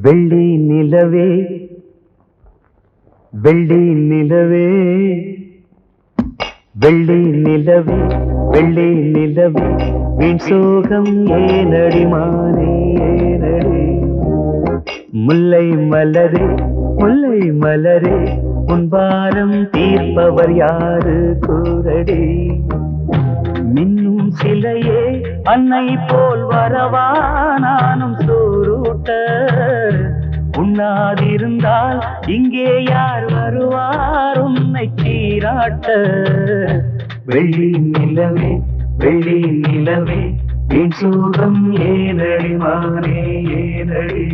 வெள்ளி நிலவே வெள்ளி நிலவே வெள்ளி நிலவே வெள்ளி நிலவே வீண் சோகம் ஏனடி மானே ஏனடி முல்லை மலரே முல்லை மலரே உன்பாரம் தீர்ப்பவர் யாரு கூரடி மின்னும் சிலையே அன்னை போல் வரவா நானும் சோரூட்ட உண்ணாதிருந்தால் இங்கே யார் வருவார் உன்னை சீராட்ட வெள்ளி நிலவே வெள்ளி நிலவே வீண் சோகம் ஏனடி மானே ஏனடி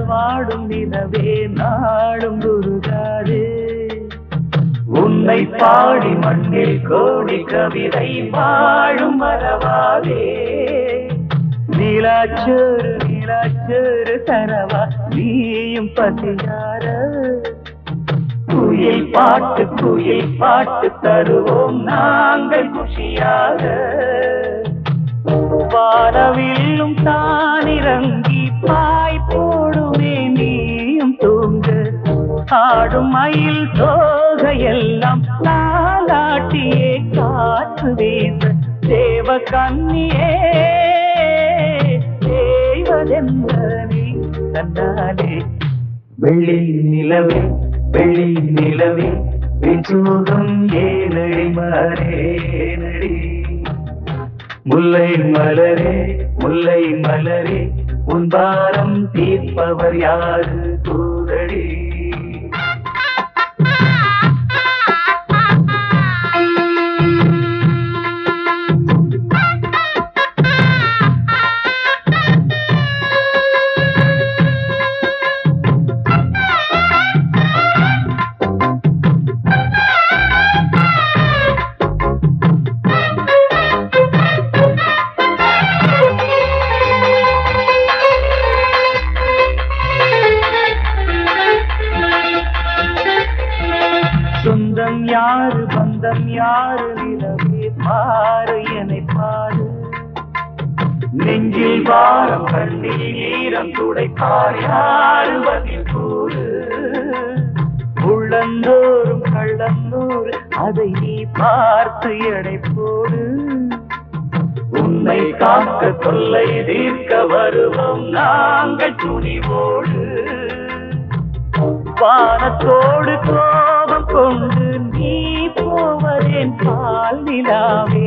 வாடும் நிலவே நாடும் குருகாரே உன்னை பாடி மண்ணில் கோடி கவிதை வாழும் மரவாதே நீலாச்சோறு நீலாச்சோறு தரவா நீயும் பசியார குயில் பாட்டு தருவோம் நாங்கள் குஷியாக வானவில்லும் தானிறங்கி பாய் போடுமே நீயும் தூங்க ஆடும் மயில் தோகையெல்லாம் நாளாட்டியே காற்று வீச தேவ கண்ணியே தேவதென்ன நீ தன்னாலே வெள்ளி நிலவே வெள்ளி நிலவே விசோகம் ஏனடி மாறேனடி முல்லை மலரே முல்லை மலரே உன் பாரம் தீர்ப்பவர் யாரு கூரடி சொந்தம் யாரு பந்தம் யாரு நிலவே பாரு என்னை பாரு நெஞ்சில் வாரம் கண்ணில் ஈரம் துடைப்பார் யாரு பதில் கூறு உள்ளந்தோறும் கள்ளந்தோறு அதை நீ பார்த்து எடை போடு உன்னை காக்க தொல்லை தீர்க்க வருவோம் நாங்கள் துணிவோடு வானத்தோடு கோபம் கொண்டு நீ போவதேன் பால் நிலாவே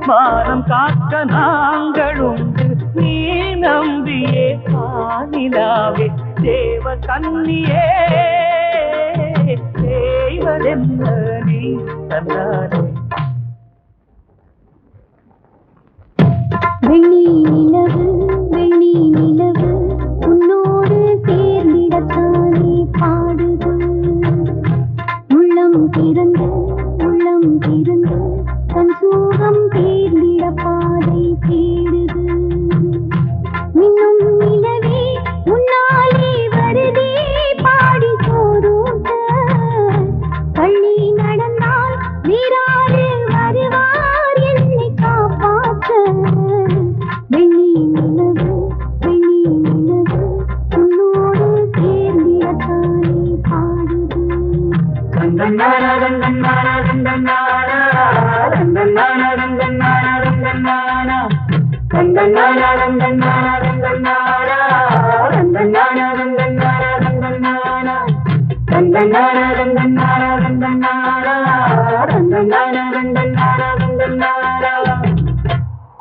மானம் காக்க நாங்கள் உண்டு நீ நம்பியே பாலிலாவே தேவ கண்ணியே தேவதென்ன நீ தன்னாலே வெள்ளி நிலவு வெள்ளி நிலவு உன்னோடு சேர்ந்திடத்தானே பாடுது உள்ளம் திறந்து தன் சூகம் தேர்ந்திட பாதை தேடுது மின்னும் நிலவே உன்னாலே வருதே பாடி சோறுண்ட பள்ளி நடந்தால் வீராறு வருவார் என்னை காப்பாற்ற வெள்ளி நிலவு உன்னோடு சேர்ந்திடத்தானே பாடுது தந்தன்னாரா தந்தன்னாரா தந்தன்னாரா தந்தன்னாரா தந்தன்னாரா தந்தன்னாரா தந்தன்னாரா தந்தன்னாரா தந்தன்னாரா தந்தன்னாரா தந்தன்னாரா தந்தன்னாரா